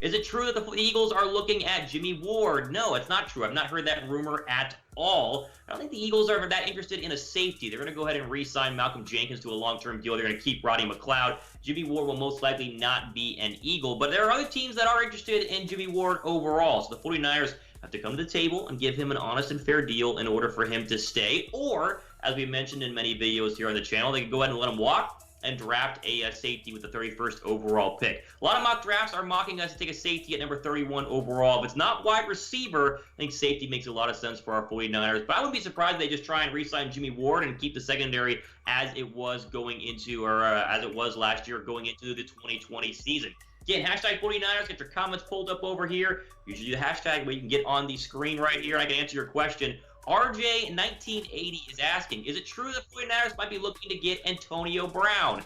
Is it true that the Eagles are looking at Jimmie Ward? No, it's not true. I've not heard that rumor at all. I don't think the Eagles are that interested in a safety. They're going to go ahead and re-sign Malcolm Jenkins to a long-term deal. They're going to keep Roddy McLeod. Jimmie Ward will most likely not be an Eagle, but there are other teams that are interested in Jimmie Ward overall. So the 49ers have to come to the table and give him an honest and fair deal in order for him to stay. Or, as we mentioned in many videos here on the channel, they can go ahead and let him walk and draft a safety with the 31st overall pick. A lot of mock drafts are mocking us to take a safety at number 31 overall. If it's not wide receiver, I think safety makes a lot of sense for our 49ers. But I wouldn't be surprised if they just try and re-sign Jimmie Ward and keep the secondary as it was going into, or as it was last year going into the 2020 season. Again, hashtag 49ers, get your comments pulled up over here. Usually the hashtag where you can get on the screen right here and I can answer your question. RJ1980 is asking, is it true that 49ers might be looking to get Antonio Brown?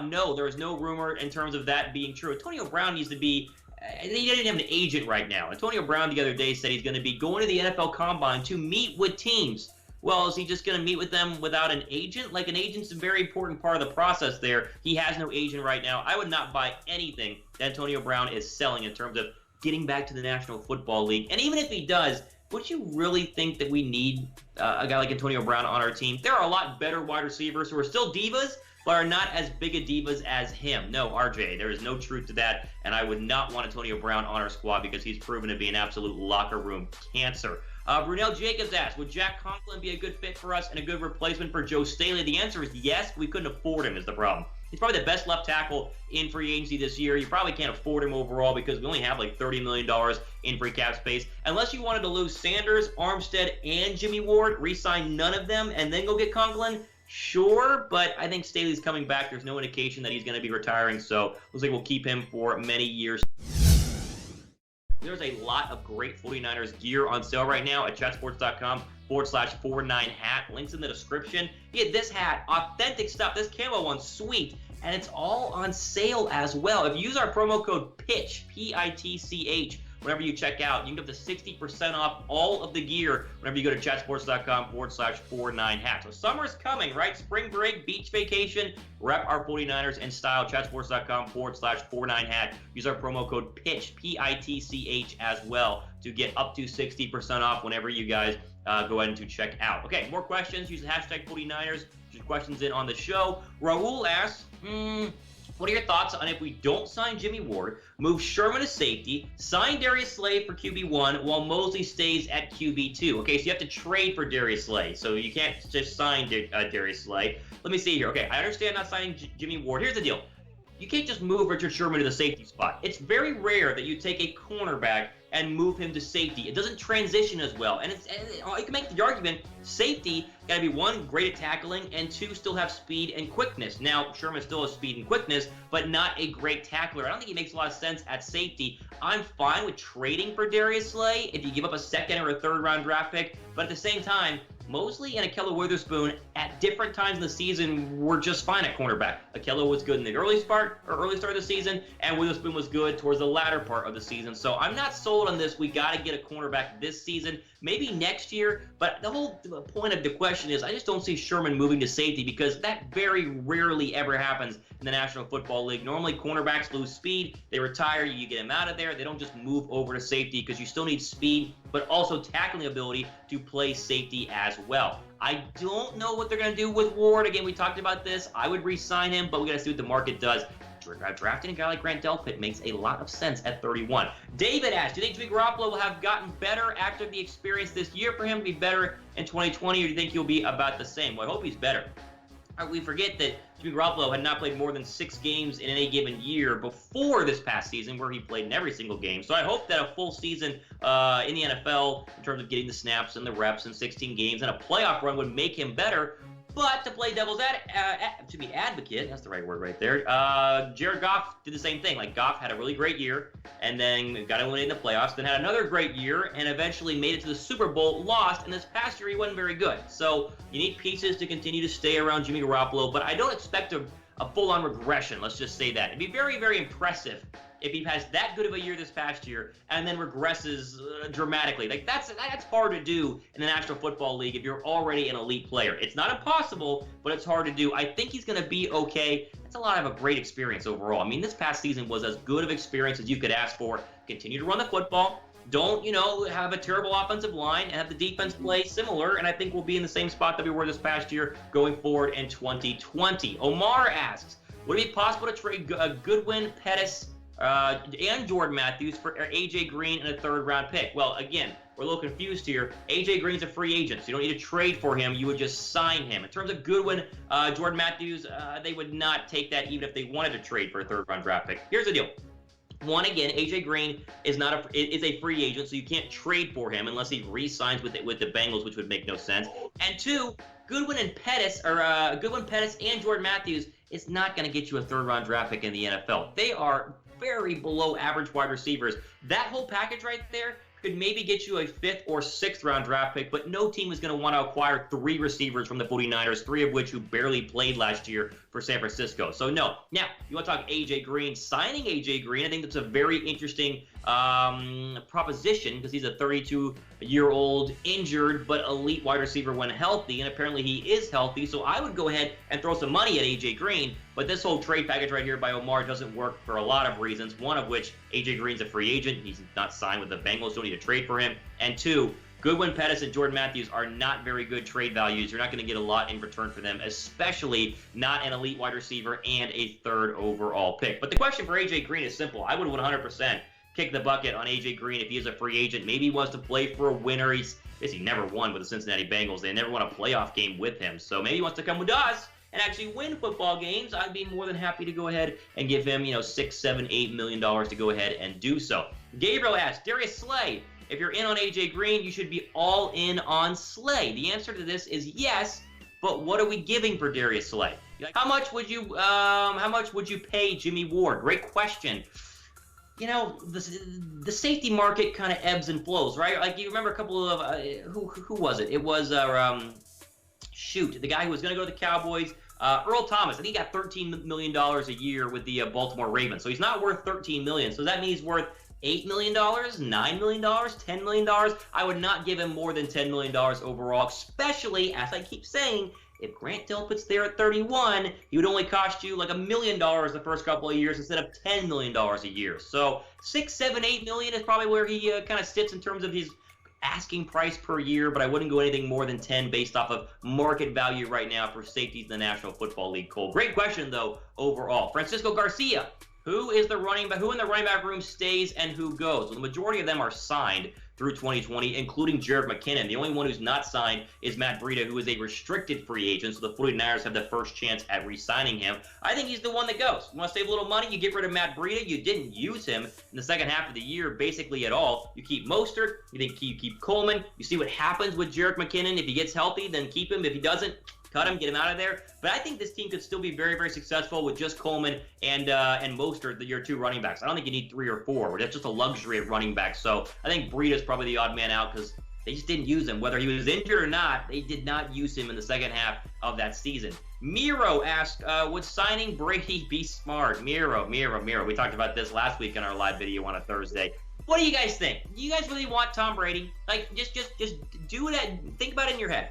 No, there is no rumor in terms of that being true. Antonio Brown needs to be, he doesn't have an agent right now. Antonio Brown the other day said he's going to be going to the NFL Combine to meet with teams. Well, is he just going to meet with them without an agent? Like, an agent's a very important part of the process there. He has no agent right now. I would not buy anything that Antonio Brown is selling in terms of getting back to the National Football League. And even if he does, would you really think that we need a guy like Antonio Brown on our team? There are a lot better wide receivers who are still divas, but are not as big a divas as him. No, RJ, there is no truth to that, and I would not want Antonio Brown on our squad because he's proven to be an absolute locker room cancer. Brunel Jacobs asks, would Jack Conklin be a good fit for us and a good replacement for Joe Staley? The answer is yes. We couldn't afford him is the problem. He's probably the best left tackle in free agency this year. You probably can't afford him overall because we only have like $30 million in free cap space. Unless you wanted to lose Sanders, Armstead, and Jimmie Ward, re-sign none of them, and then go get Conklin, sure, but I think Staley's coming back. There's no indication that he's going to be retiring, so looks like we'll keep him for many years. There's a lot of great 49ers gear on sale right now at chatsports.com/49hat. Links in the description. Get this hat, authentic stuff. This camo one's sweet, and it's all on sale as well. If you use our promo code PITCH, P-I-T-C-H, whenever you check out, you can get up to 60% off all of the gear whenever you go to chatsports.com/49hat. So summer's coming, right? Spring break, beach vacation, rep our 49ers in style. chatsports.com/49hat. Use our promo code PITCH, P-I-T-C-H as well to get up to 60% off whenever you guys go ahead and to check out. Okay, more questions. Use the hashtag 49ers. Use questions in on the show. Raul asks, what are your thoughts on if we don't sign Jimmie Ward, move Sherman to safety, sign Darius Slay for QB1 while Mosley stays at QB2? Okay, so you have to trade for Darius Slay, so you can't just sign Darius Slay. Let me see here. Okay, I understand not signing Jimmie Ward. Here's the deal. You can't just move Richard Sherman to the safety spot. It's very rare that you take a cornerback and move him to safety. It doesn't transition as well. And you can make the argument, safety got to be one, great at tackling, and two, still have speed and quickness. Now, Sherman still has speed and quickness, but not a great tackler. I don't think he makes a lot of sense at safety. I'm fine with trading for Darius Slay if you give up a second or a third round draft pick, but at the same time, Mosley and Ahkello Witherspoon at different times in the season were just fine at cornerback. Ahkello was good in the early start of the season, and Witherspoon was good towards the latter part of the season. So I'm not sold on this. We got to get a cornerback this season, maybe next year. But the whole point of the question is I just don't see Sherman moving to safety because that very rarely ever happens in the National Football League. Normally, cornerbacks lose speed. They retire. You get them out of there. They don't just move over to safety because you still need speed, but also tackling ability to play safety as well. I don't know what they're going to do with Ward. Again, we talked about this. I would re-sign him, but we got to see what the market does. Drafting a guy like Grant Delpit makes a lot of sense at 31. David asks, do you think Jimmy Garoppolo will have gotten better after the experience this year for him to be better in 2020, or do you think he'll be about the same? Well, I hope he's better. We forget that Jimmy Garoppolo had not played more than 6 games in any given year before this past season, where he played in every single game. So I hope that a full season in the NFL, in terms of getting the snaps and the reps in 16 games, and a playoff run would make him better. But to play devil's advocate, that's the right word right there, Jared Goff did the same thing. Like, Goff had a really great year, and then got eliminated in the playoffs, then had another great year, and eventually made it to the Super Bowl, lost, and this past year he wasn't very good. So you need pieces to continue to stay around Jimmy Garoppolo, but I don't expect a full-on regression, let's just say that. It'd be very, very impressive if he has that good of a year this past year and then regresses dramatically. Like that's hard to do in the National Football League if you're already an elite player. It's not impossible, but it's hard to do. I think he's going to be okay. It's a lot of a great experience overall. I mean, this past season was as good of experience as you could ask for. Continue to run the football. Don't, have a terrible offensive line and have the defense play similar, and I think we'll be in the same spot that we were this past year going forward in 2020. Omar asks, would it be possible to trade Goodwin, Pettis, and Jordan Matthews for A.J. Green and a third-round pick? Well, again, we're a little confused here. A.J. Green's a free agent, so you don't need to trade for him. You would just sign him. In terms of Goodwin, Jordan Matthews, they would not take that even if they wanted to trade for a third-round draft pick. Here's the deal. One, again, A.J. Green is a free agent, so you can't trade for him unless he re-signs with the Bengals, which would make no sense. And two, Goodwin, Pettis, and Jordan Matthews is not going to get you a third-round draft pick in the NFL. They are very below average wide receivers. That whole package right there could maybe get you a 5th or 6th round draft pick, but no team is going to want to acquire 3 receivers from the 49ers, 3 of which who barely played last year for San Francisco. So no. Now, you want to talk A.J. Green, signing A.J. Green, I think that's a very interesting proposition because he's a 32-year-old injured but elite wide receiver when healthy, and apparently he is healthy, so I would go ahead and throw some money at A.J. Green, but this whole trade package right here by Omar doesn't work for a lot of reasons, one of which A.J. Green's a free agent. He's not signed with the Bengals, don't need to trade for him, and 2, Goodwin, Pettis, and Jordan Matthews are not very good trade values. You're not going to get a lot in return for them, especially not an elite wide receiver and a 3rd overall pick. But the question for A.J. Green is simple. I would 100% kick the bucket on A.J. Green if he is a free agent. Maybe he wants to play for a winner. He never won with the Cincinnati Bengals. They never won a playoff game with him. So maybe he wants to come with us and actually win football games. I'd be more than happy to go ahead and give him, $6, $7, $8 million to go ahead and do so. Gabriel asks, Darius Slay, if you're in on A.J. Green, you should be all in on Slay. The answer to this is yes, but what are we giving for Darius Slay? How much would you pay Jimmie Ward? Great question. The safety market kind of ebbs and flows, right? Like, you remember a couple of, who was it? It was, the guy who was going to go to the Cowboys, Earl Thomas. I think he got $13 million a year with the Baltimore Ravens. So he's not worth $13 million. So that means he's worth $8 million, $9 million, $10 million. I would not give him more than $10 million overall, especially, as I keep saying, if Grant Delpit's there at 31, he would only cost you like $1 million the first couple of years instead of $10 million a year. So 6, 7, 8 million is probably where he kind of sits in terms of his asking price per year, but I wouldn't go anything more than 10 based off of market value right now for safeties in the National Football League. Cole, great question though overall. Francisco Garcia, who in the running back room stays and who goes? Well, the majority of them are signed through 2020, including Jerick McKinnon. The only one who's not signed is Matt Breida, who is a restricted free agent, so the 49ers have the first chance at re-signing him. I think he's the one that goes. You want to save a little money? You get rid of Matt Breida. You didn't use him in the second half of the year basically at all. You keep Mostert. You keep Coleman. You see what happens with Jerick McKinnon. If he gets healthy, then keep him. If he doesn't, cut him, get him out of there. But I think this team could still be very, very successful with just Coleman and Mostert, your 2 running backs. I don't think you need 3 or 4. That's just a luxury of running backs. So I think Breida's probably the odd man out because they just didn't use him. Whether he was injured or not, they did not use him in the second half of that season. Miro asked, would signing Brady be smart? Miro. We talked about this last week in our live video on a Thursday. What do you guys think? Do you guys really want Tom Brady? Like, just do it. Think about it in your head.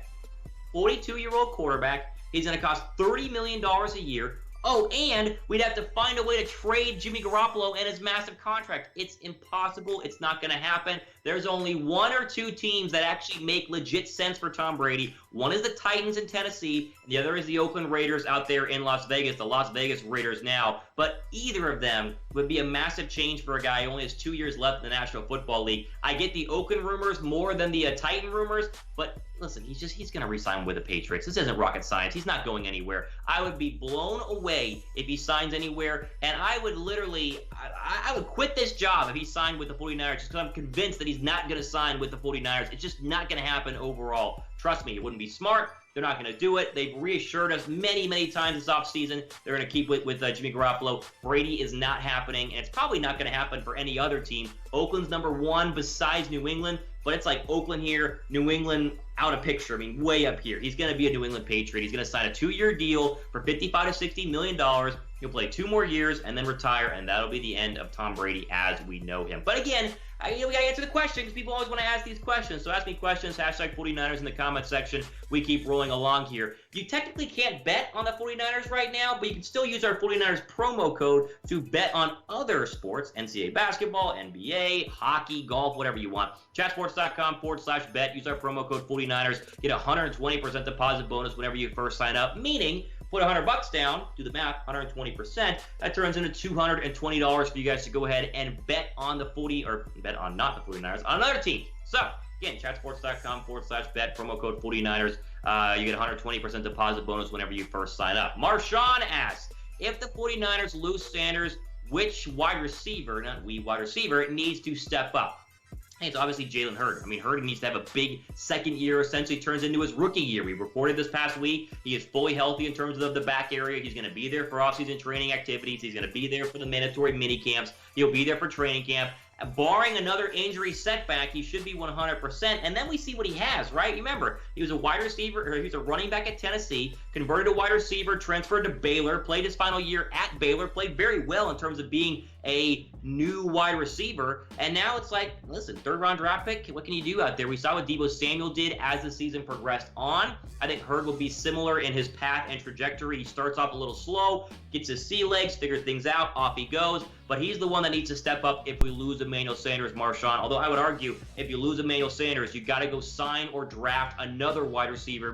42-year-old quarterback. He's going to cost $30 million a year. Oh, and we'd have to find a way to trade Jimmy Garoppolo and his massive contract. It's impossible. It's not going to happen. There's only 1 or 2 teams that actually make legit sense for Tom Brady. One is the Titans in Tennessee, and the other is the Oakland Raiders out there in Las Vegas, the Las Vegas Raiders now. But either of them would be a massive change for a guy who only has 2 years left in the National Football League. I get the Oakland rumors more than the Titan rumors, but listen, he's going to re-sign with the Patriots. This isn't rocket science. He's not going anywhere. I would be blown away if he signs anywhere, and I would literally, I would quit this job if he signed with the 49ers just because I'm convinced that he's not going to sign with the 49ers. It's just not going to happen overall. Trust me, it wouldn't be smart. They're not going to do it. They've reassured us many, many times this offseason they're going to keep with Jimmy Garoppolo. Brady is not happening, and it's probably not going to happen for any other team. Oakland's number 1 besides New England, but it's like Oakland here, New England out of picture. I mean, way up here. He's going to be a New England Patriot. He's going to sign a 2-year deal for $55 to $60 million. He'll play 2 more years and then retire, and that'll be the end of Tom Brady as we know him. But again, we got to answer the questions. People always want to ask these questions. So ask me questions, hashtag 49ers in the comment section. We keep rolling along here. You technically can't bet on the 49ers right now, but you can still use our 49ers promo code to bet on other sports, NCAA basketball, NBA, hockey, golf, whatever you want. Chatsports.com/bet. Use our promo code 49ers. Get a 120% deposit bonus whenever you first sign up, meaning put $100 down, do the math, 120%. That turns into $220 for you guys to go ahead and bet on the bet on not the 49ers, on another team. So, again, chatsports.com/bet, promo code 49ers. You get a 120% deposit bonus whenever you first sign up. Marshawn asks, if the 49ers lose Sanders, which wide receiver, needs to step up? Hey, it's obviously Jalen Hurd. I mean, Hurd needs to have a big second year, essentially turns into his rookie year. We reported this past week. He is fully healthy in terms of the back area. He's going to be there for offseason training activities. He's going to be there for the mandatory mini camps. He'll be there for training camp. Barring another injury setback, he should be 100%. And then we see what he has, right? Remember, he was a wide receiver, or he was a running back at Tennessee, converted to wide receiver, transferred to Baylor, played his final year at Baylor, played very well in terms of being a new wide receiver. And now it's like, listen, 3rd-round draft pick, what can you do out there? We saw what DeeBo Samuel did as the season progressed on. I think Hurd will be similar in his path and trajectory. He starts off a little slow, gets his sea legs, figures things out, off he goes. But he's the one that needs to step up if we lose Emmanuel Sanders, Marshawn. Although I would argue, if you lose Emmanuel Sanders, you got to go sign or draft another wide receiver.